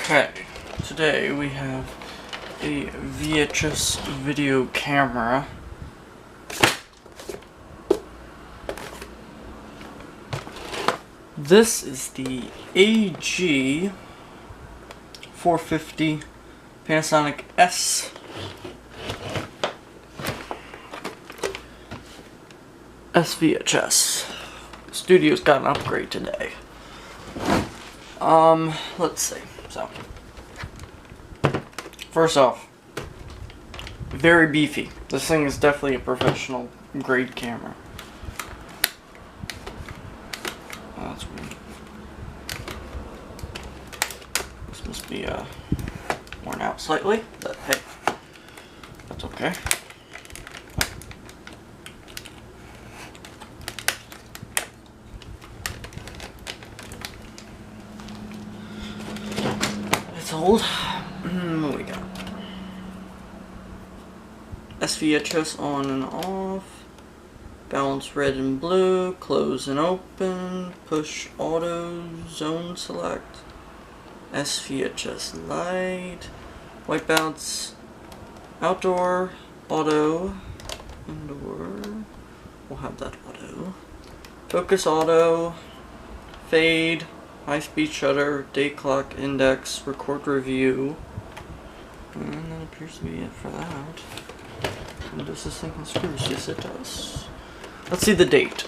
Okay, today we have a VHS video camera. This is the AG-450 Panasonic SVHS. Studio's got an upgrade today. Let's see. So, first off, very beefy. This thing is definitely a professional grade camera. Oh, that's weird. This must be worn out slightly, but hey, that's okay. It's old. What do we got? SVHS on and off. Balance red and blue. Close and open. Push auto. Zone select. SVHS light. White balance. Outdoor. Auto. Indoor. We'll have that auto. Focus auto. Fade. High speed shutter, date clock, index, record review. And that appears to be it for that. And does this thing have screws? Yes, it does. Let's see the date.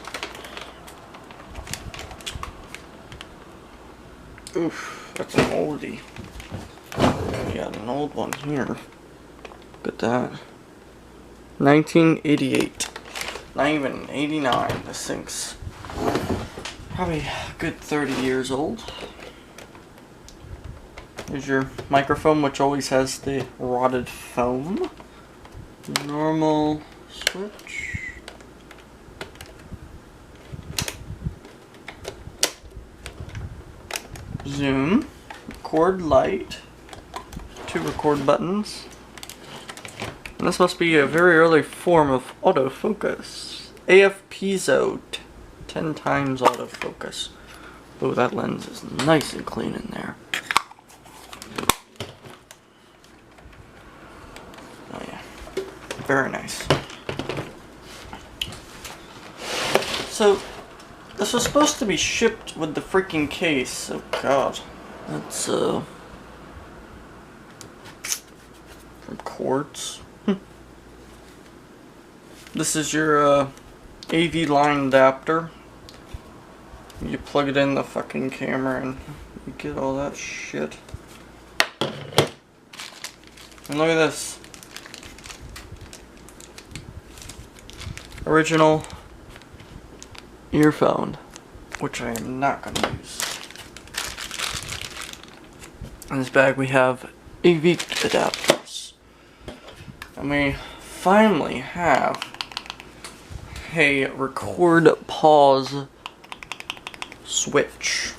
Oof, that's an oldie. We got an old one here. Look at that. 1988. Not even 89. This thing's probably a good 30 years old. Here's your microphone, which always has the rotted foam. Normal switch. Zoom. Record light. 2 record buttons. And this must be a very early form of autofocus. AF piezo. 10 times autofocus. Oh, that lens is nice and clean in there. Oh yeah, very nice. So, this was supposed to be shipped with the freaking case. Oh god. That's from Quartz. This is your AV line adapter. You plug it in the fucking camera and you get all that shit. And look at this. Original earphone, which I am not going to use. In this bag we have AV adapters. And we finally have a record pause switch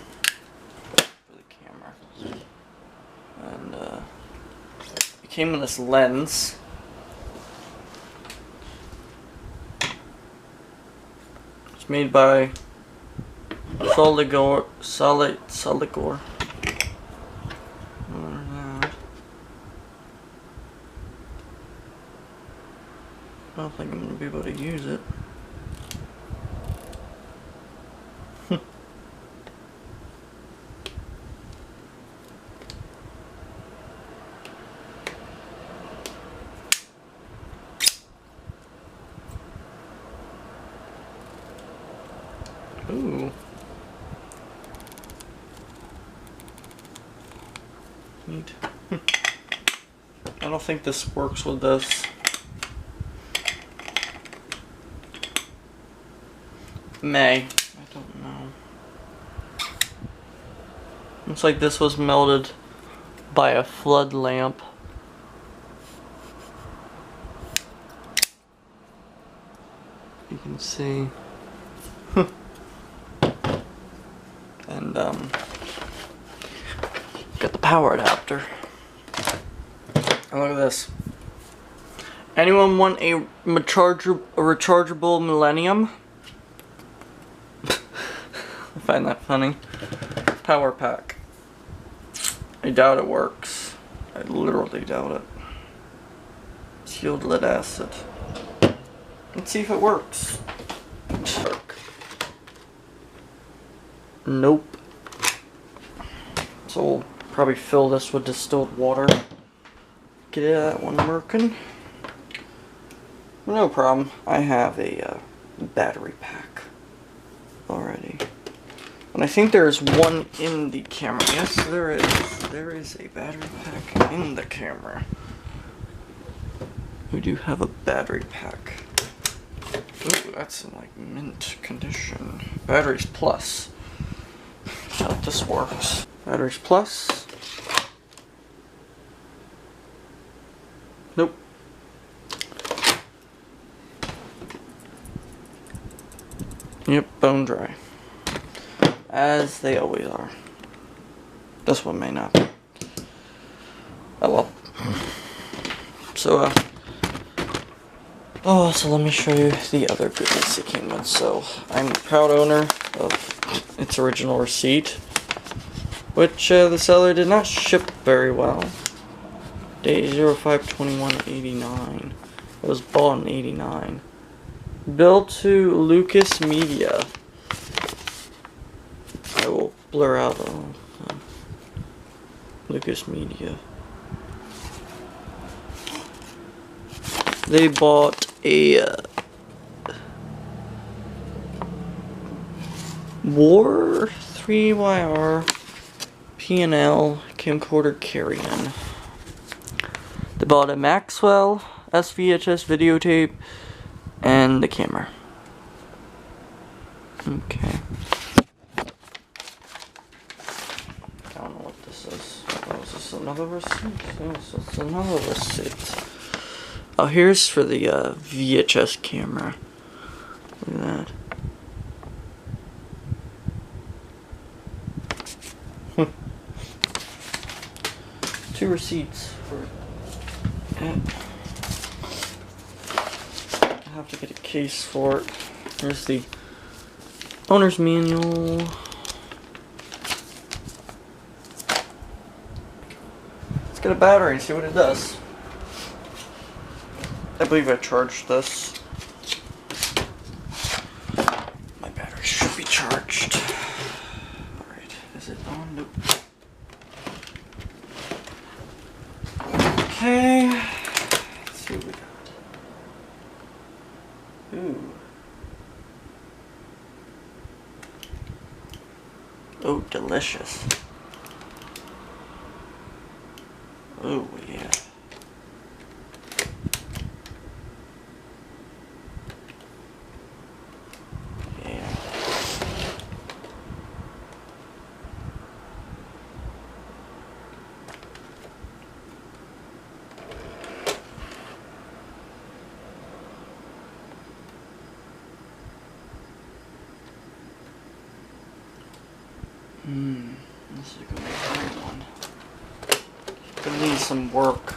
for the camera. And it came with this lens. It's made by Soligor. I don't think I'm going to be able to use it. Ooh. Neat. I don't think this works with this. I don't know. Looks like this was melted by a flood lamp. You can see. And got the power adapter. And look at this. Anyone want a rechargeable Millennium? I find that funny. Power pack. I doubt it works. I literally doubt it. Sealed lead acid. Let's see if it works. Nope. So we'll probably fill this with distilled water. Get that one working. No problem. I have a battery pack already. And I think there is one in the camera. Yes, there is. There is a battery pack in the camera. We do have a battery pack. Ooh, that's in like mint condition. Batteries plus. I hope this works. Batteries plus. Nope. Yep, bone dry. As they always are. This one may not be. Oh well. So, so let me show you the other goodies it came with. So, I'm the proud owner of its original receipt, which the seller did not ship very well. Date 05/21/89. It was bought in 89. Billed to Lucas Media. I will blur out Lucas Media. They bought a War 3YR P&L camcorder carry-in. They bought a Maxwell SVHS videotape and the camera. Okay. I don't know what this is. Oh, is this another receipt? Yes, it's another receipt. Oh, here's for the VHS camera. Look at that. 2 receipts for it. I have to get a case for it. Here's the owner's manual. Let's get a battery and see what it does. I believe I charged this. My battery should be charged. Alright, is it on? Nope. Okay. Let's see what we got. Ooh. Oh, delicious. Oh, yeah. Yeah. This is gonna be a hard one. Gonna need some work.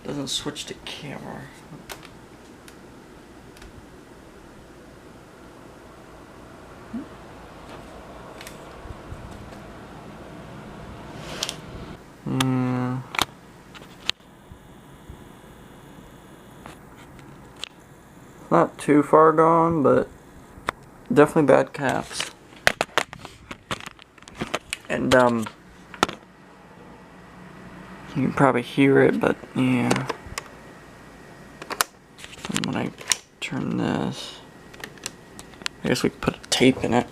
Doesn't switch to camera. Not too far gone, but definitely bad caps. And you can probably hear it, but yeah. And when I turn this, I guess we could put a tape in it.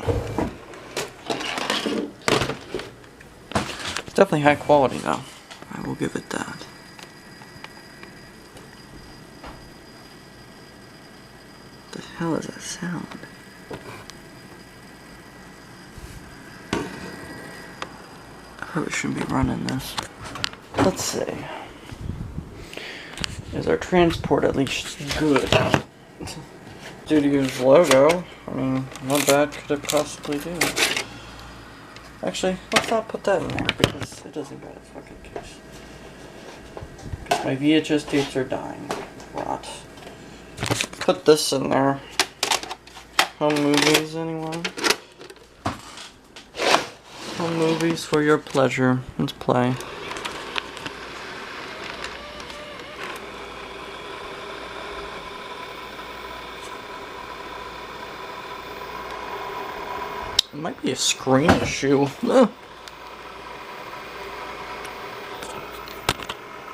It's definitely high quality though. I will give it that. What the hell is that sound? I probably shouldn't be running this. Let's see. Is our transport at least good? Studio's logo. I mean, not bad could it possibly do? Actually, let's not put that in there because it doesn't got a fucking case. Because my VHS tapes are dying. Rot. Put this in there. Home movies, anyone? Home movies for your pleasure. Let's play. It might be a screen issue.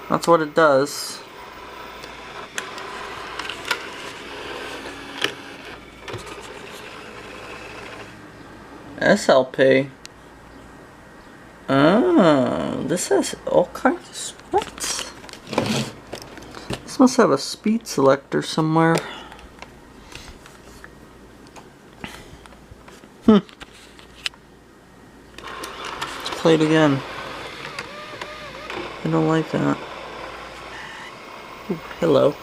That's what it does. SLP. Oh, this has all kinds of... What? This must have a speed selector somewhere. Let's play it again. I don't like that. Ooh, hello.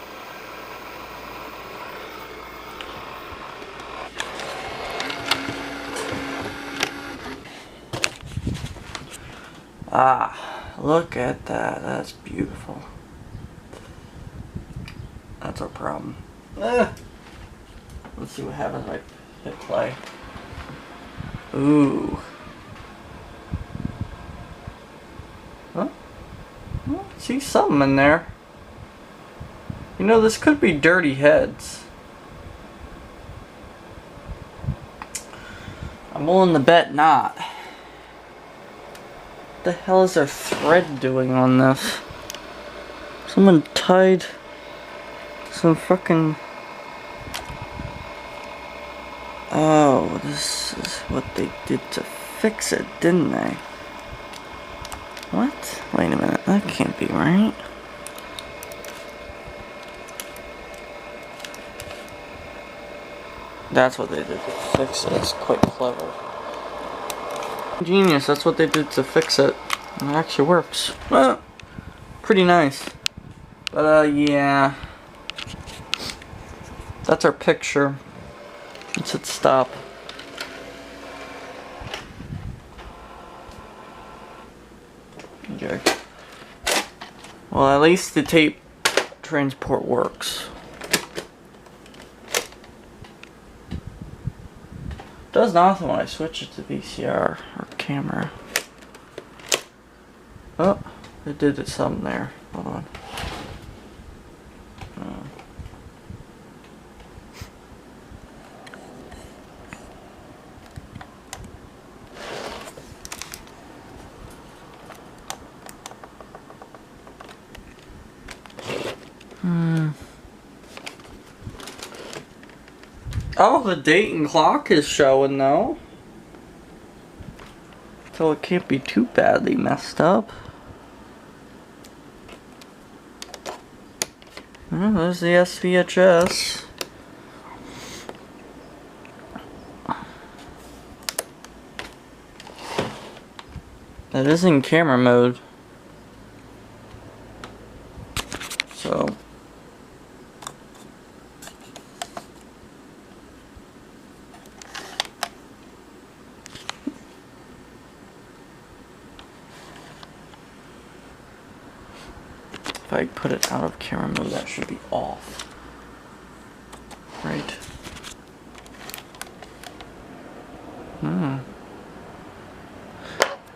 Ah, look at that. That's beautiful. That's our problem. Let's see what happens when I hit play. Ooh. Huh? Well, see something in there. You know, this could be dirty heads. I'm willing to bet not. What the hell is their thread doing on this? Someone tied some fucking... Oh, this is what they did to fix it, didn't they? What? Wait a minute, that can't be right. That's what they did to fix it. It's quite clever. Genius, that's what they did to fix it. And it actually works. Well, pretty nice. But, yeah. That's our picture. Let's hit stop. Okay. Well, at least the tape transport works. It does nothing when I switch it to VCR or camera. Oh, it did something there. Hold on. Oh, the date and clock is showing though. So it can't be too badly messed up. Oh, there's the SVHS. It is in camera mode. So if I put it out of camera mode, that should be off. Right.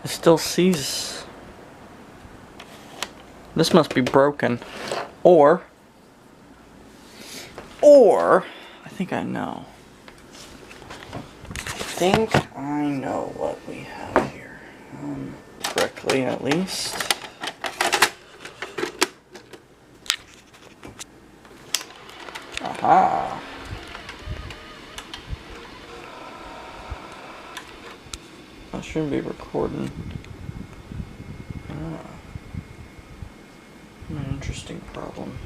It still sees. This must be broken. Or I think I know. I know what we have here. Correctly, at least. Aha. I shouldn't be recording. An interesting problem.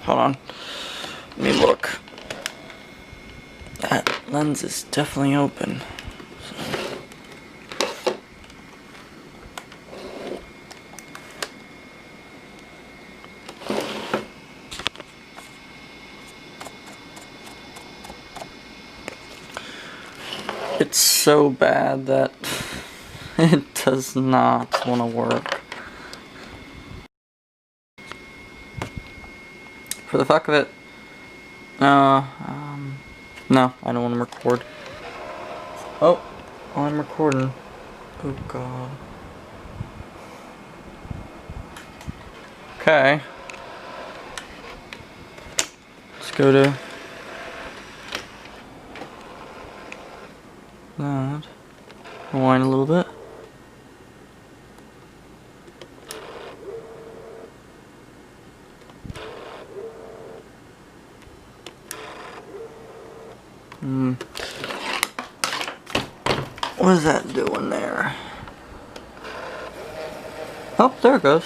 Hold on. Let me look. That lens is definitely open. so bad that it does not want to work. For the fuck of it. No, I don't want to record. Oh, I'm recording. Oh god. Okay. Let's go to that. Rewind a little bit. What is that doing there? Oh, there it goes.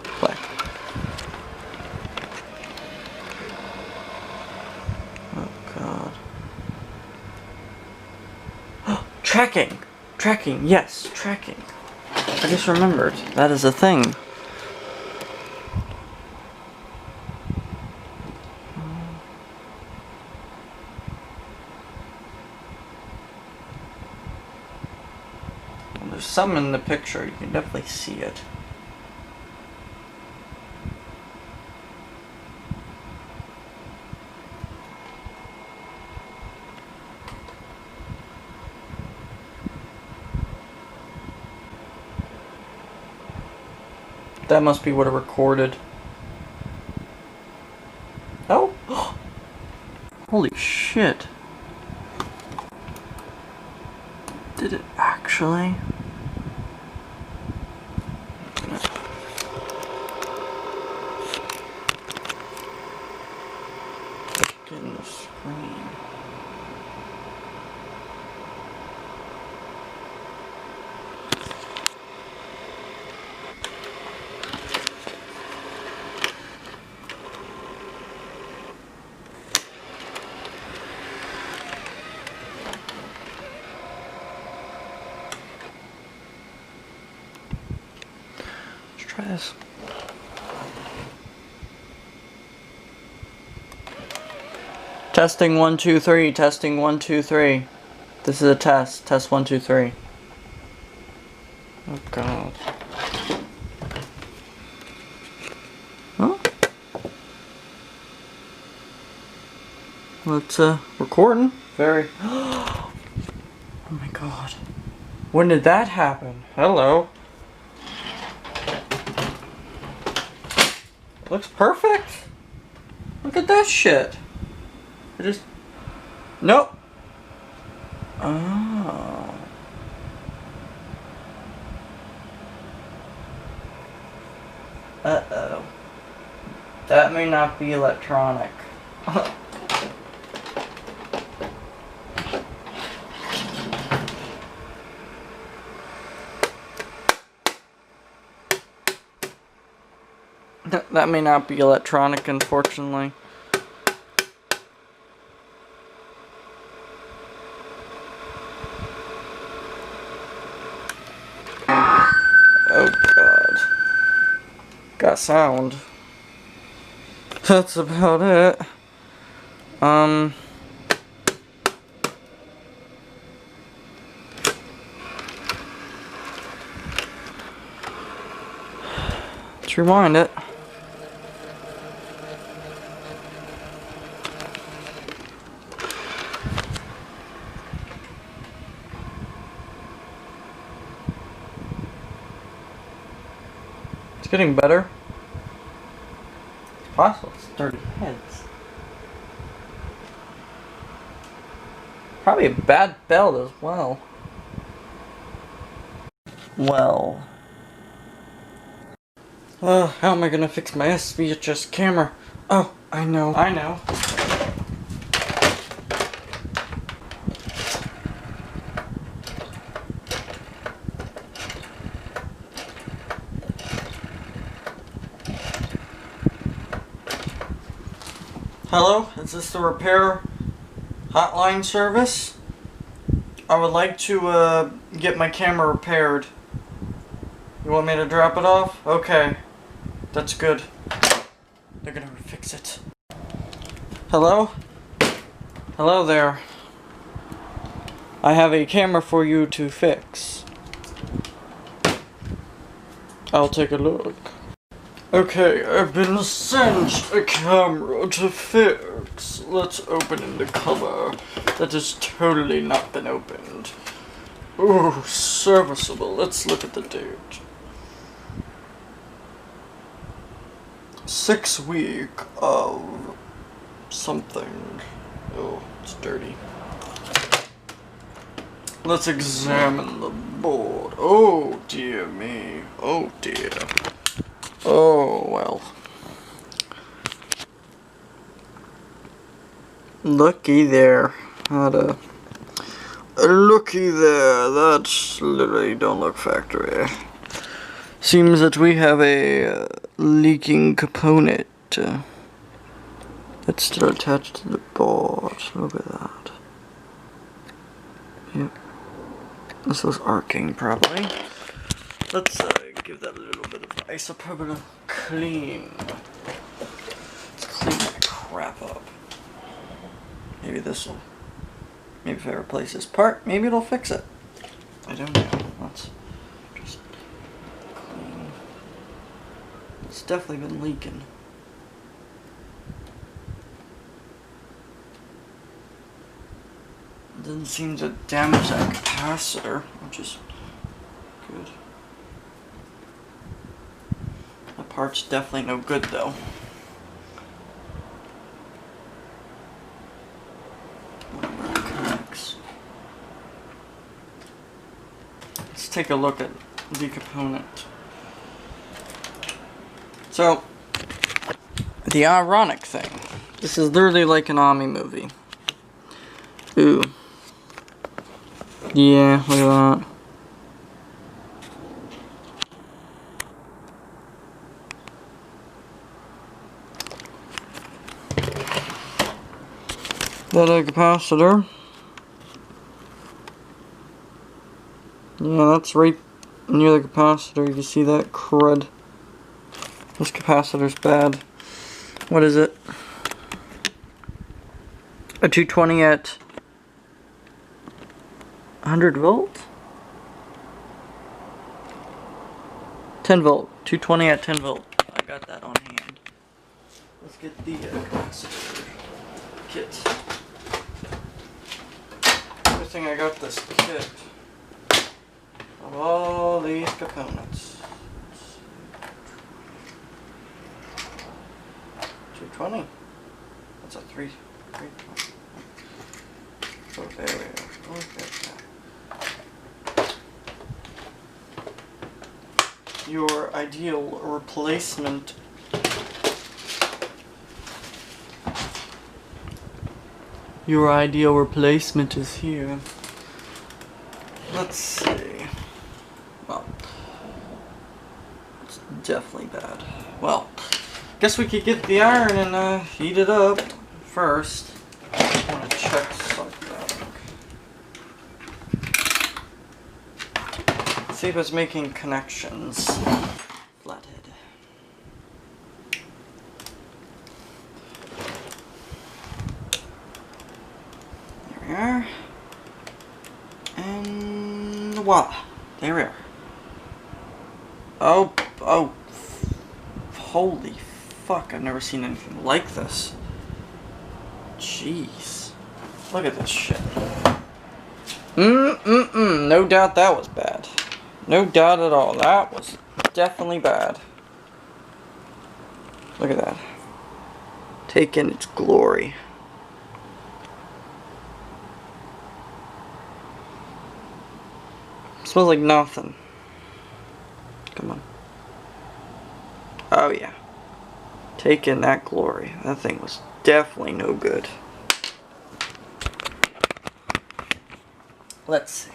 Play. Oh god. Tracking! Tracking, yes, tracking. I just remembered. That is a thing. There's some in the picture, you can definitely see it. That must be what it recorded. Oh! Holy shit. Did it actually? Get in the screen. Let's try this. Testing 1 2 3. Testing 1 2 3. This is a test. Test 1 2 3. Oh god. Huh? Well, it's recording. Very. Oh my god. When did that happen? Hello. Looks perfect. Look at that shit. I just... Nope. Oh. Uh-oh. That may not be electronic. That may not be electronic, unfortunately. Oh god. Got sound. That's about it. Let's rewind it. It's getting better. It's possible it's 30 heads. Probably a bad belt as well. Well. How am I gonna fix my SVHS camera? Oh, I know. Hello, is this the repair hotline service? I would like to get my camera repaired. You want me to drop it off? Okay, that's good. They're gonna fix it. Hello? Hello there. I have a camera for you to fix. I'll take a look. Okay, I've been sent a camera to fix. Let's open the cover. That has totally not been opened. Ooh, serviceable. Let's look at the date. 6 week of something. Oh, it's dirty. Let's examine the board. Oh dear me. Oh dear. Oh well. Looky there. Looky there. That's literally don't look factory. Seems that we have a leaking component that's still attached to the board. Look at that. Yep. This was arcing probably. Let's give that a little bit of isopropyl clean. Let's clean that crap up. Maybe this'll. Maybe if I replace this part, maybe it'll fix it. I don't know. Let's just clean. It's definitely been leaking. It doesn't seem to damage that capacitor, which is good. That part's definitely no good though. Where it connects. Let's take a look at the component. So, the ironic thing. This is literally like an army movie. Ooh. Yeah, look at that. That a capacitor. Yeah, that's right near the capacitor. You can see that crud. This capacitor's bad. What is it? A 220 at 100 volt? 10 volt. 220 at 10 volt. I got that on hand. Let's get the capacitor kit. Good thing I got this kit of all these components. 220. That's a 320. Oh, there we are. Look at that. Your ideal replacement. Your ideal replacement is here. Let's see. Well, it's definitely bad. Well, guess we could get the iron and heat it up first. I want to check something out. See if it's making connections. Flathead. There we are. And voila. There we are. Oh. Holy fuck, I've never seen anything like this. Jeez. Look at this shit. No doubt that was bad. No doubt at all. That was definitely bad. Look at that. Taking its glory. Smells like nothing. Come on. Oh yeah. Taking that glory. That thing was definitely no good. Let's see.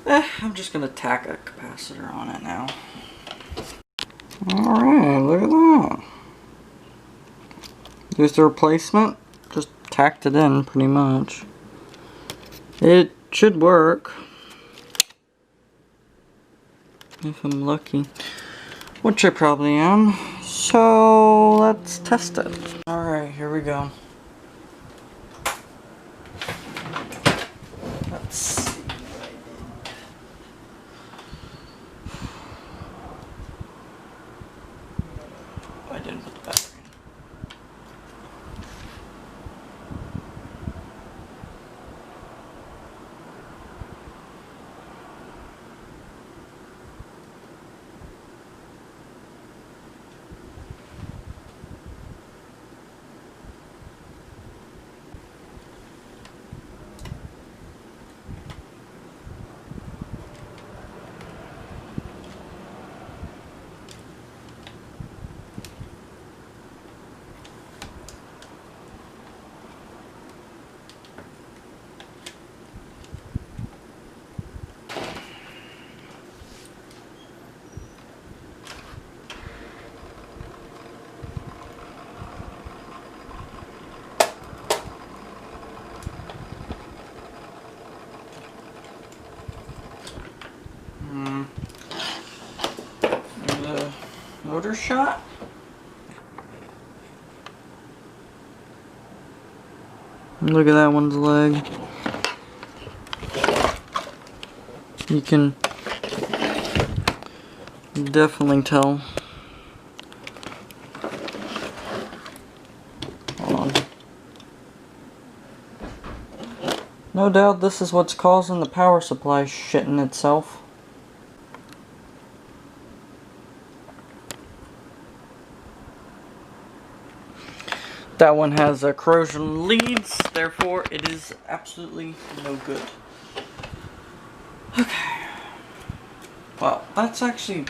I'm just gonna tack a capacitor on it now. Alright, look at that. Here's the replacement. Just tacked it in pretty much. It should work. If I'm lucky. Which I probably am. So let's test it. Alright, here we go. motor shot. Look at that one's leg. You can definitely tell. Hold on. No doubt this is what's causing the power supply shitting itself. That one has corrosion leads, therefore it is absolutely no good. Okay. Well, let's actually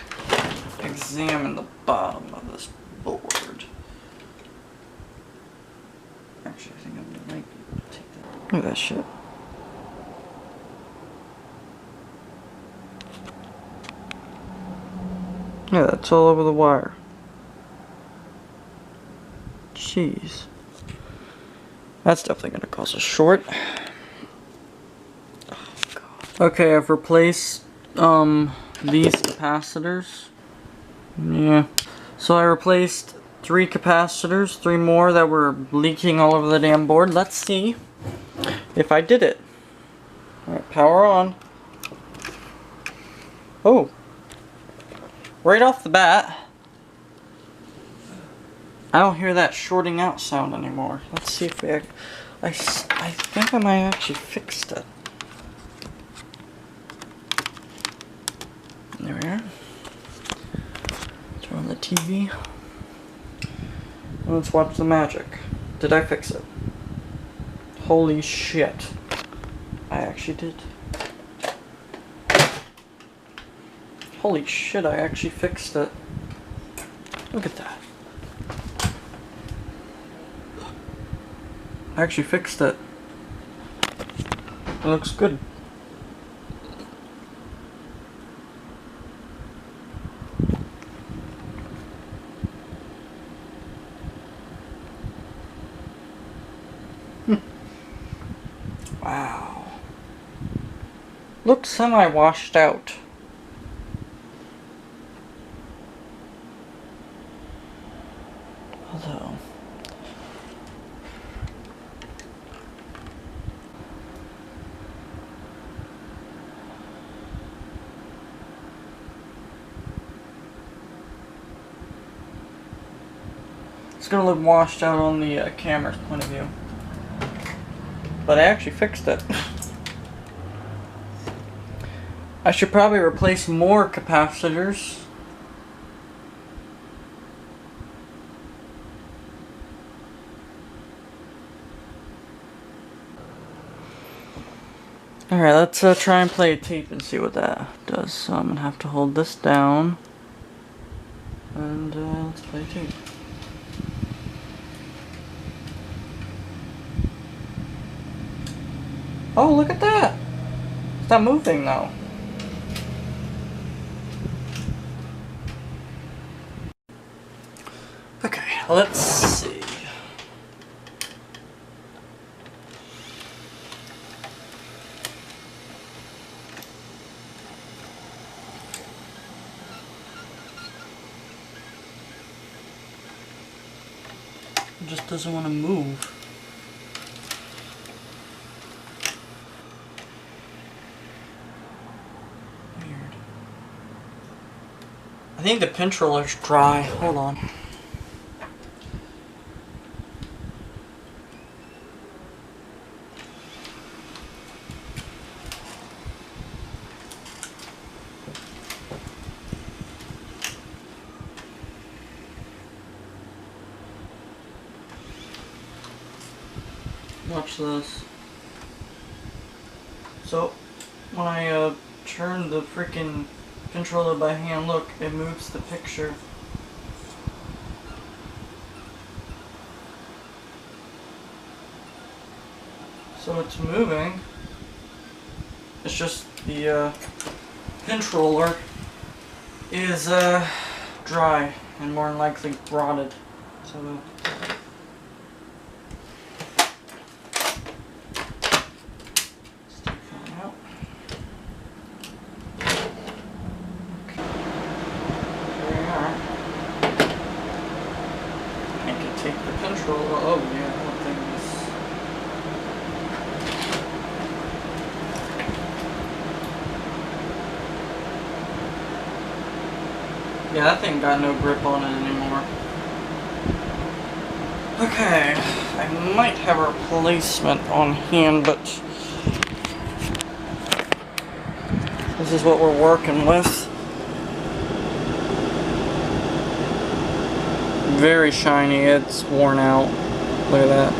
examine the bottom of this board. Actually, I think I'm gonna take that. Look at that shit. Yeah, that's all over the wire. Jeez. That's definitely gonna cause a short. Oh, God. Okay, I've replaced these capacitors. Yeah. So I replaced 3 capacitors, 3 more that were leaking all over the damn board. Let's see if I did it. Alright, power on. Oh. Right off the bat, I don't hear that shorting out sound anymore. Let's see if we I think I might have actually fixed it. There we are. Turn on the TV. Let's watch the magic. Did I fix it? Holy shit. I actually did. Holy shit, I actually fixed it. Look at that. I actually fixed it. It looks good. Wow. Looks semi-washed out. Although... it's gonna look washed out on the camera's point of view. But I actually fixed it. I should probably replace more capacitors. Alright, let's try and play a tape and see what that does. So I'm gonna have to hold this down. And let's play a tape. Oh, look at that! It's not moving though. Okay, let's see. It just doesn't want to move. I think the pinch roller's dry. Hold on. Watch this. So, when I turn the freaking controller by hand, look, it moves the picture. So it's moving. It's just the pinch roller is dry and more than likely rotted. So control. Oh yeah, that thing is. Yeah, that thing got no grip on it anymore. Okay, I might have a replacement on hand, but this is what we're working with. Very shiny, it's worn out. Look at that.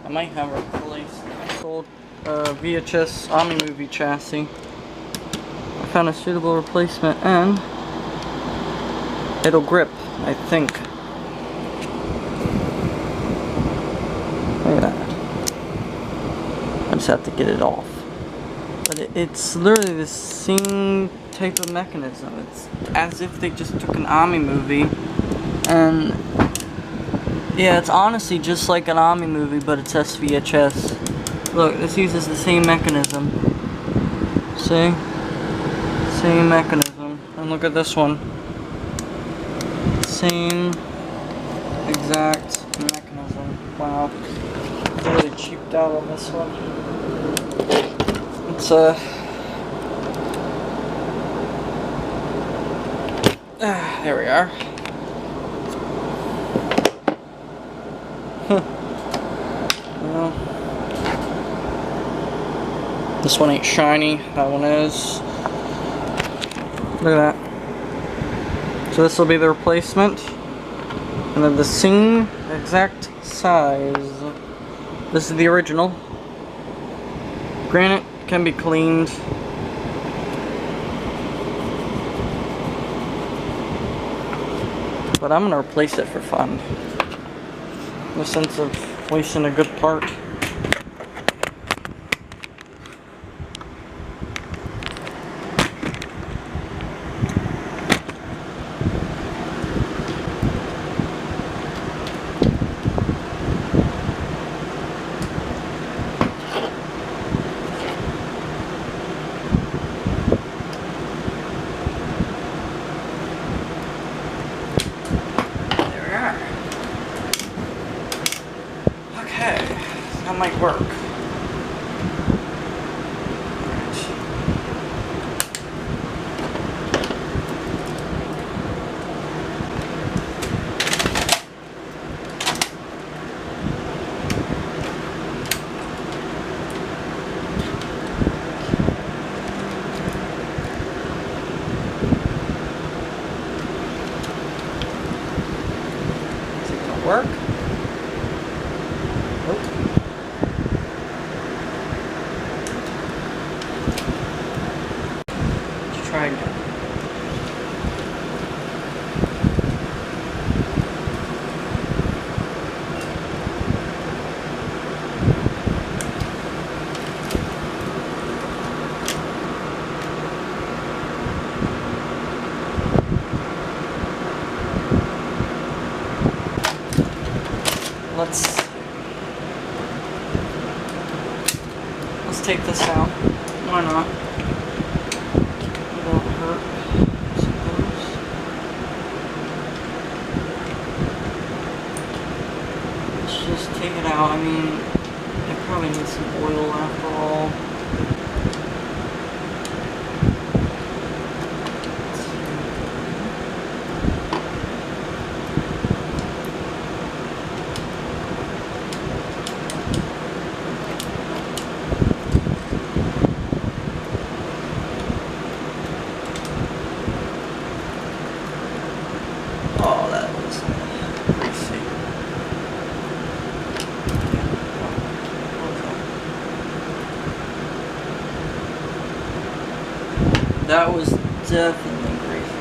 I might have a replacement. Old VHS Omni Movie chassis. I found a suitable replacement and it'll grip, I think. Look at that. I just have to get it off. But it's literally the same type of mechanism. It's as if they just took an Omni movie and yeah, it's honestly just like an Omni movie, but it's SVHS. Look, this uses the same mechanism. See? Same mechanism. And look at this one. Same exact mechanism. Wow. It's really cheaped out on this one. It's there we are. Well, this one ain't shiny, that one is. Look at that. So this will be the replacement. And then the same exact size. This is the original. Granted, can be cleaned. But I'm gonna replace it for fun. No sense of wasting a good part. That might work. Is it gonna work? Nope. Try again. Let's take this out. Why not? It won't hurt, I suppose. Let's just take it out. I mean, it probably needs some oil after all. That was definitely greasy.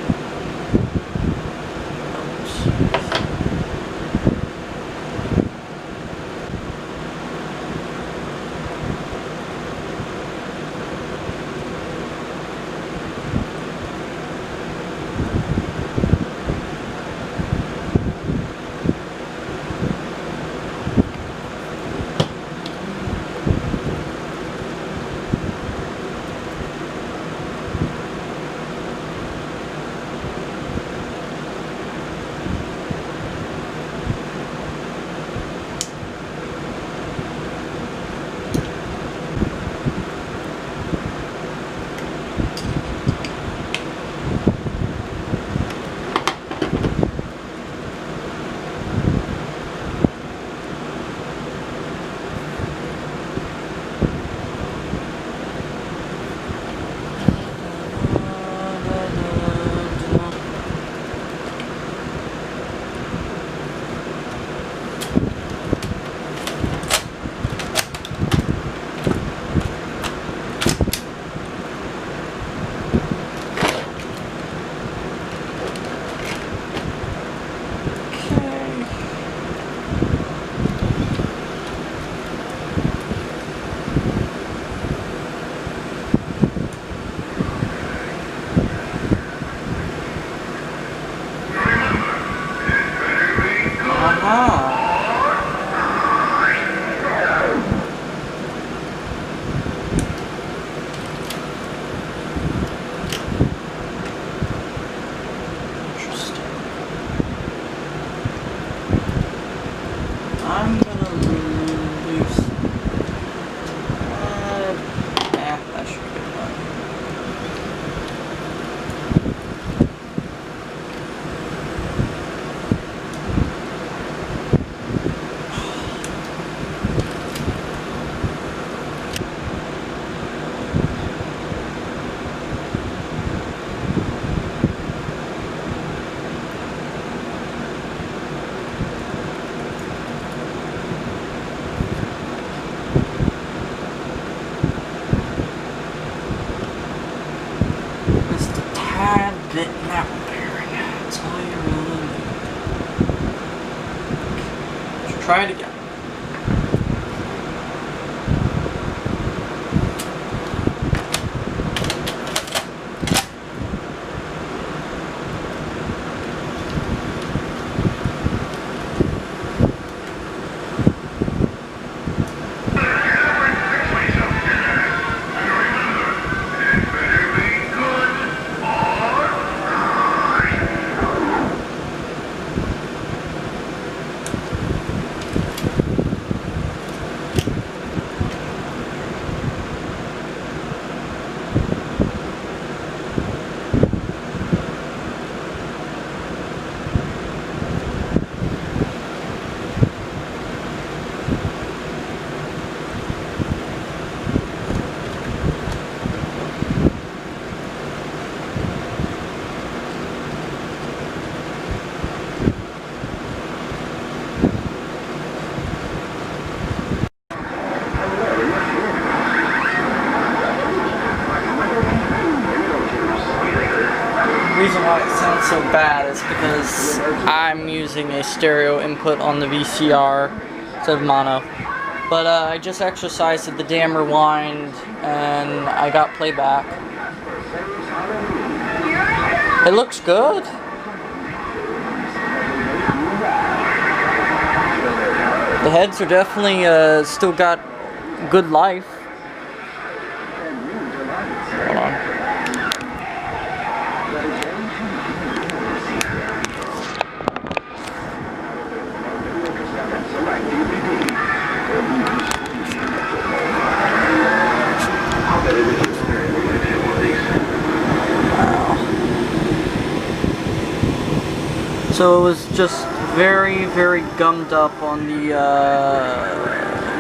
sounds so bad is because I'm using a stereo input on the VCR instead of mono. But I just exercised at the damn rewind and I got playback. It looks good. The heads are definitely still got good life. Hold on. So it was just very, very gummed up on the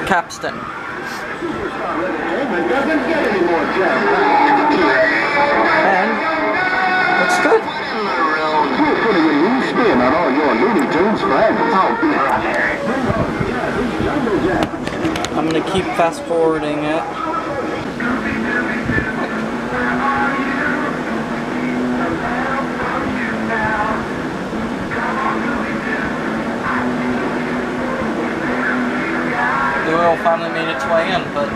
capstan. And looks good. We're putting a new spin on all your Looney Tunes friends. I'm gonna keep fast forwarding it. The oil finally made its way in, but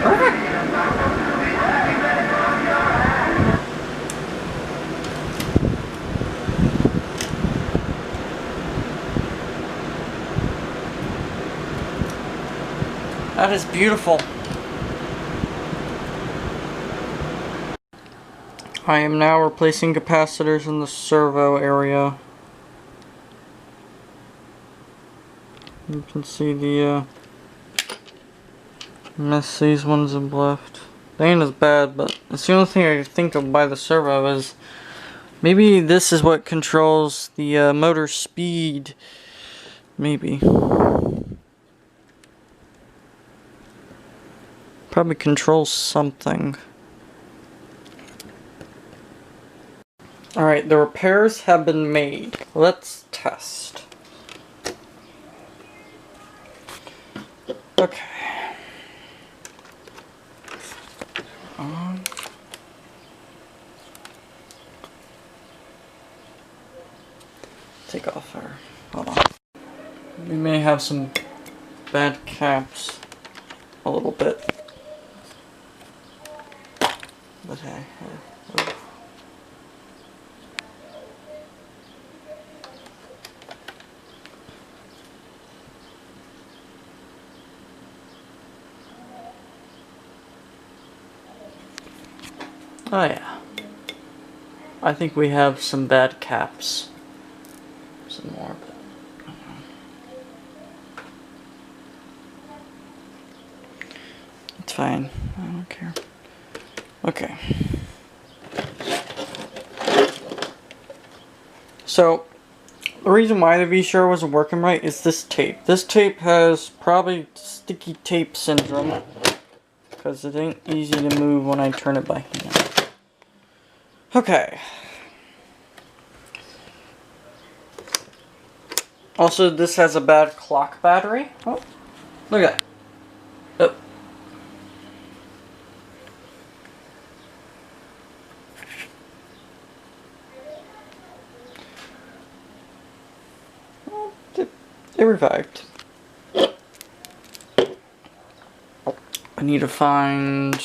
perfect. That is beautiful. I am now replacing capacitors in the servo area. You can see the mess these ones have left. They ain't as bad, but it's the only thing I think of by the servo is maybe this is what controls the motor speed. Maybe. Probably controls something. Alright, the repairs have been made. Let's test. Okay. Take off our... Hold on. We may have some bad caps. A little bit. But hey. Oh yeah. I think we have some bad caps. Some more, but it's fine. I don't care. Okay. So the reason why the VCR wasn't working right is this tape. This tape has probably sticky tape syndrome because it ain't easy to move when I turn it by hand. Okay. Also, this has a bad clock battery. Oh, look at that. Oh. Well, it revived. I need to find... what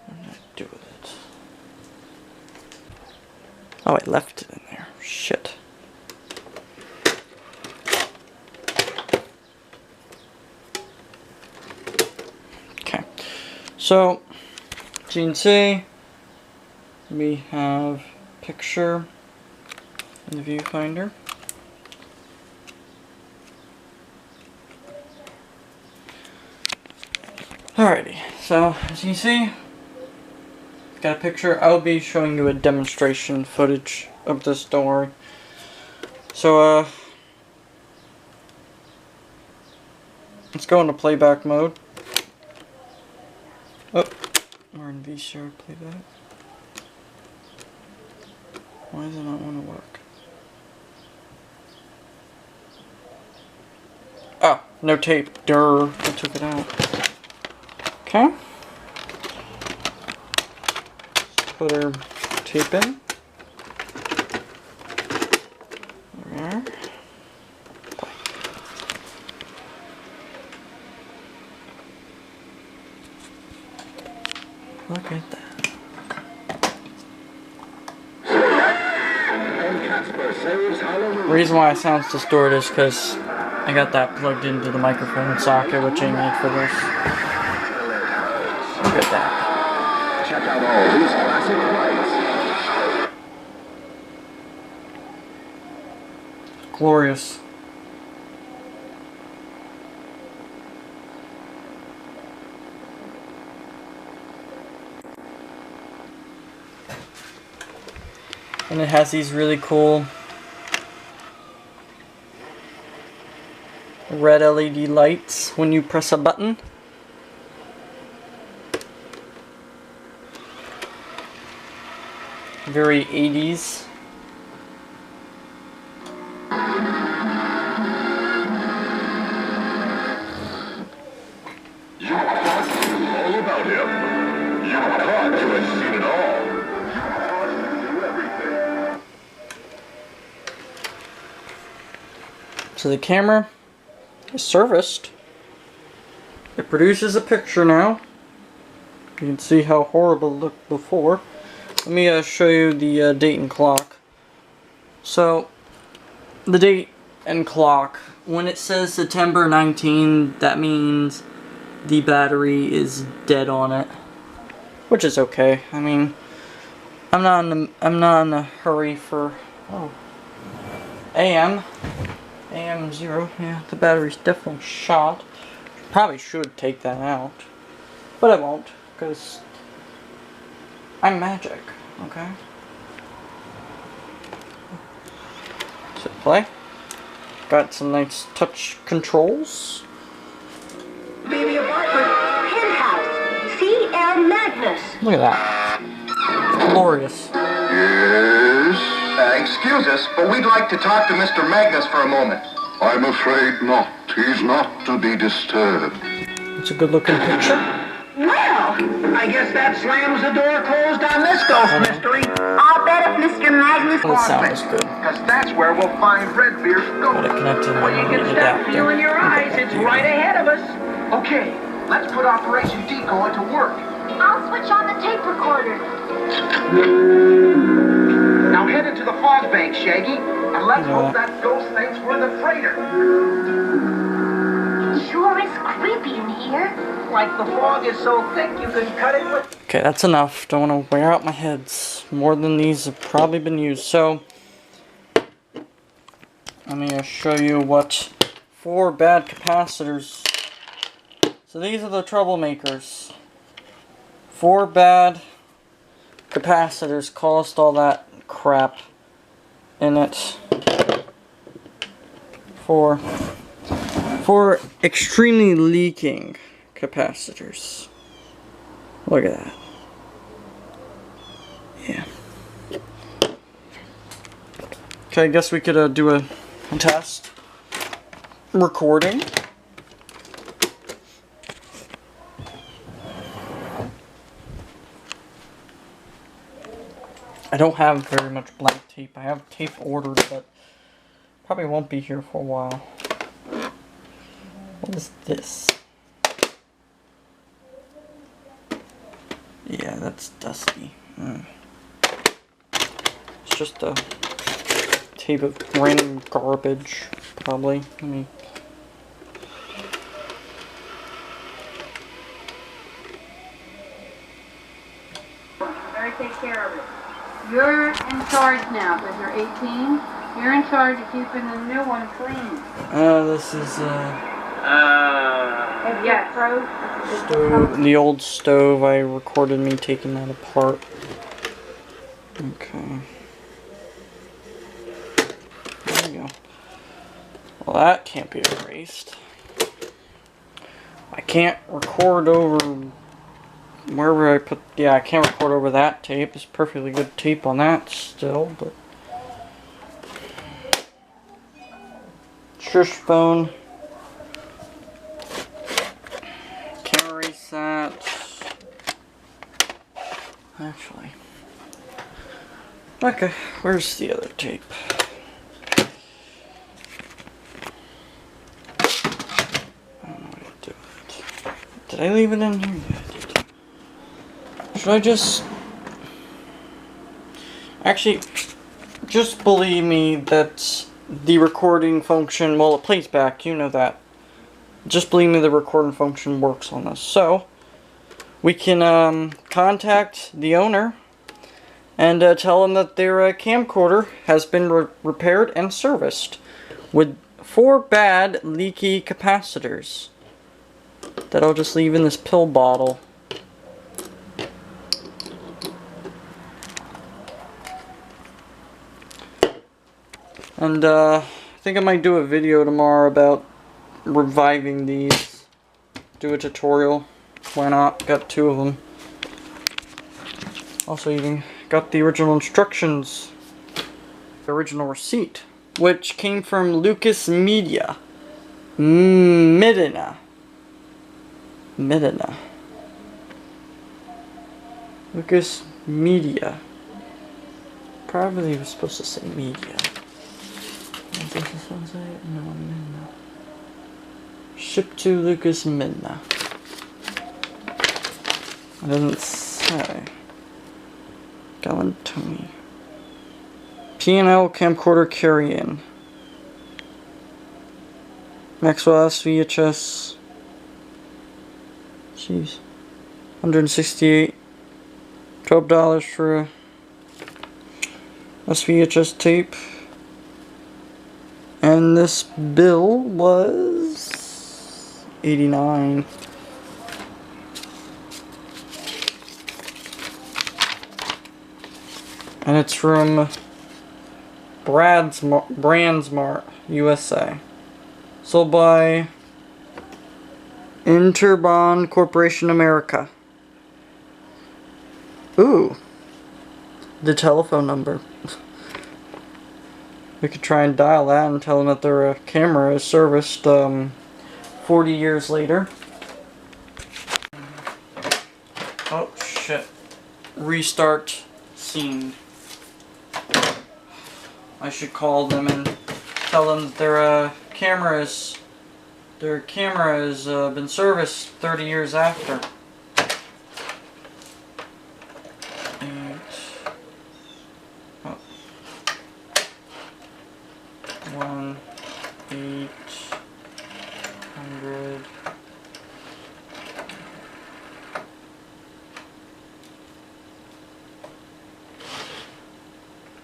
did I do with it? Oh, I left it in there. Shit. So, as you can see, we have picture in the viewfinder. Alrighty, so as you can see, got a picture. I'll be showing you a demonstration footage of this, don't worry. So, let's go into playback mode. Oh, we're in VCR playback. Why does it not want to work? Oh, No tape. Durr. I took it out. Okay. Put our tape in. There. Look at that. The reason why it sounds distorted is because I got that plugged into the microphone socket, which I need for this. Look at that. Check out all these classic lights. Glorious. And it has these really cool red LED lights when you press a button. Very 80s. You all about him. You thought you had seen it all. So the camera is serviced. It produces a picture now. You can see how horrible it looked before. Let me show you the date and clock. So the date and clock, when it says September 19, that means the battery is dead on it, which is okay. I mean, I'm not in a hurry for AM 0. Yeah, the battery's definitely shot. Probably should take that out, but I won't because I'm magic. Okay. So play. Got some nice touch controls. Baby apartment, penthouse, CL Magnus. Look at that. Glorious. Yes? Excuse us, but we'd like to talk to Mr. Magnus for a moment. I'm afraid not. He's not to be disturbed. It's a good looking picture. Well, I guess that slams the door closed on this ghost mystery. I'll bet if Mr. Magnus The sound is good. Because that's where we'll find Redbeard's Got it ghost. connected. Well, you can stop feeling your eyes. It's right ahead of us. Okay, let's put Operation Decoy to work. I'll switch on the tape recorder. Now head into the fog bank, Shaggy, and let's Yeah. hope that ghost thinks we're the freighter. Sure is creepy in here. Like the fog is so thick you can cut it with... Okay, that's enough. Don't want to wear out my heads. More than these have probably been used. So, let me show you what 4 bad capacitors. So these are the troublemakers. 4 bad capacitors caused all that crap in it. 4 extremely leaking capacitors. Look at that. Yeah. Okay, I guess we could do a test recording. I don't have very much blank tape. I have tape ordered, but probably won't be here for a while. What is this? Yeah, that's dusty. It's just a tape of random garbage, probably. Let me... Better take care of it. You're in charge now, because you're 18. You're in charge of keeping the new one clean. This is, Yes. stove, the old stove. I recorded me taking that apart. Okay. There we go. Well, that can't be erased. I can't record over wherever I put... Yeah, I can't record over that tape. It's perfectly good tape on that still, but... Shush phone. actually. Okay, where's the other tape? I don't know what to do with it. Did I leave it in here? Yeah, I did. Should I just... Actually, just believe me that the recording function, well, it plays back, you know that. Just believe me, the recording function works on this. So, we can contact the owner and tell them that their camcorder has been repaired and serviced with 4 bad leaky capacitors that I'll just leave in this pill bottle. And I think I might do a video tomorrow about reviving these. Do a tutorial. Why not? Got 2 of them. Also even got the original instructions. The original receipt. Which came from Lucas Media. Medina. Lucas Media. Probably was supposed to say media. What does this one say? No, Midna. Shipped to Lucas Midna. It doesn't say. Galantoni. P&L camcorder carry-in. Maxwell SVHS. Jeez. $168. $12 for a SVHS tape. And this bill was $89. And it's from Brandsmart, USA. Sold by Interbond Corporation America. Ooh. The telephone number. We could try and dial that and tell them that their camera is serviced 40 years later. Oh shit. Restart scene. I should call them and tell them that their camera has been serviced 30 years after.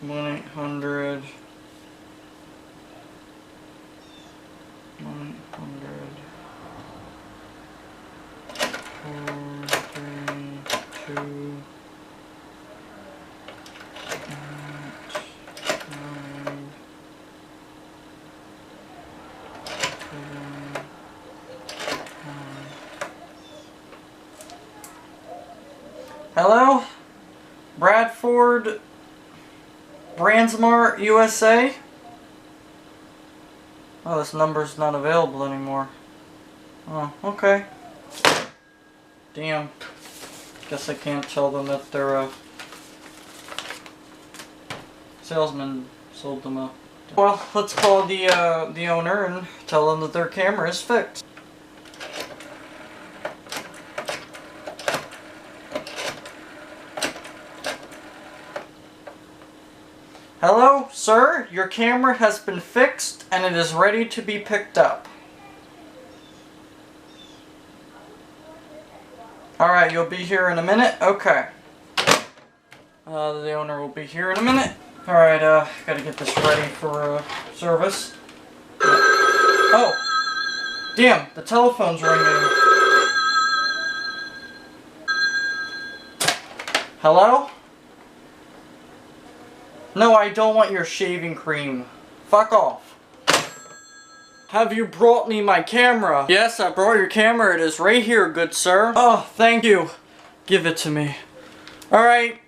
1-800 1-800 432 Hello? Bradford Brandsmart, USA? Oh, this number's not available anymore. Oh, okay. Damn. Guess I can't tell them that their salesman sold them a... Well, let's call the owner and tell them that their camera is fixed. Hello, sir. Your camera has been fixed and it is ready to be picked up. Alright, you'll be here in a minute? Okay. The owner will be here in a minute. Alright, gotta get this ready for service. Oh! Damn, the telephone's ringing. Hello? No, I don't want your shaving cream. Fuck off. Have you brought me my camera? Yes, I brought your camera. It is right here, good sir. Oh, thank you. Give it to me. Alright.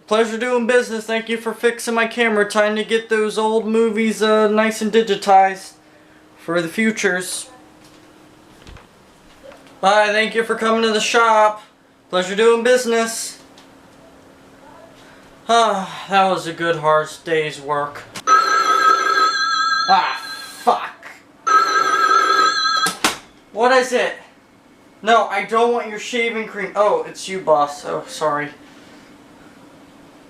Pleasure doing business. Thank you for fixing my camera. Time to get those old movies nice and digitized for the futures. Bye. Thank you for coming to the shop. Pleasure doing business. Ah, that was a good hard day's work. Ah, fuck. What is it? No, I don't want your shaving cream. Oh, it's you, boss. Oh, sorry.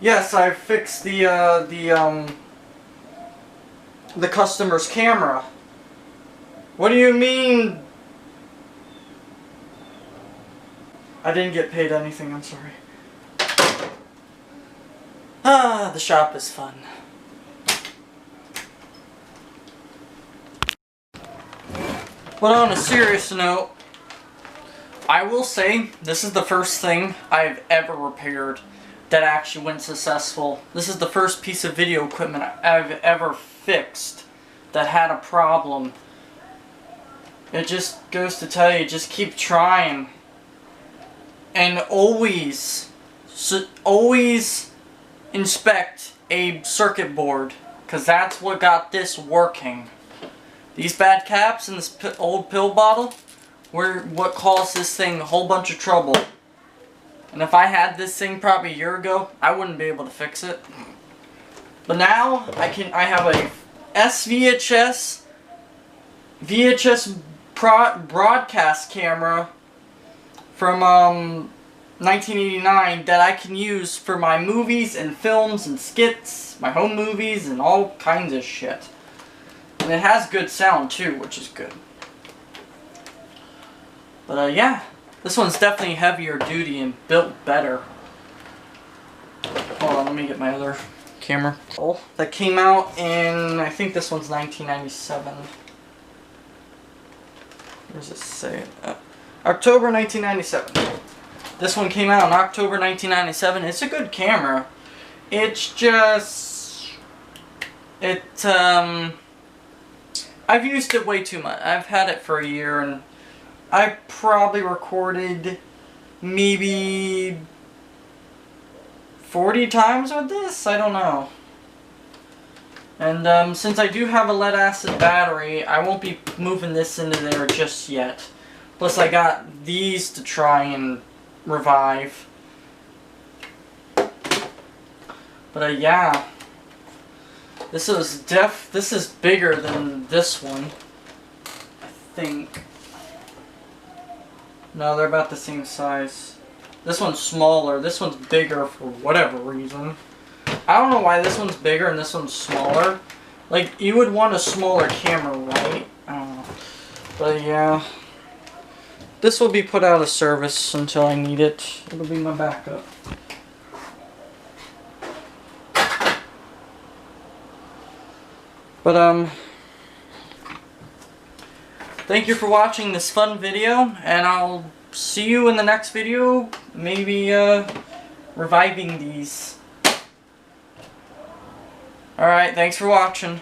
Yes, I fixed the customer's camera. What do you mean? I didn't get paid anything, I'm sorry. Ah, the shop is fun. But on a serious note, I will say this is the first thing I've ever repaired that actually went successful. This is the first piece of video equipment I've ever fixed that had a problem. It just goes to tell you, just keep trying. And always inspect a circuit board, because that's what got this working. These bad caps in this old pill bottle were what caused this thing a whole bunch of trouble. And if I had this thing probably a year ago, I wouldn't be able to fix it. But now I have a svhs broadcast camera from 1989 that I can use for my movies and films and skits, my home movies and all kinds of shit. And it has good sound too, which is good. But yeah, this one's definitely heavier duty and built better. Hold on, let me get my other camera. Oh, that came out in, I think this one's 1997. Where does it say? October 1997. This one came out in October 1997. It's a good camera. It's just... I've used it way too much. I've had it for a year and I probably recorded maybe 40 times with this? I don't know. And since I do have a lead acid battery, I won't be moving this into there just yet. Plus I got these to try and revive. But yeah. This is bigger than this one. I think. No, they're about the same size. This one's smaller. This one's bigger for whatever reason. I don't know why this one's bigger and this one's smaller. Like, you would want a smaller camera, right? I don't know. But yeah. This will be put out of service until I need it. It'll be my backup. But thank you for watching this fun video, and I'll see you in the next video, maybe reviving these. Alright, thanks for watching.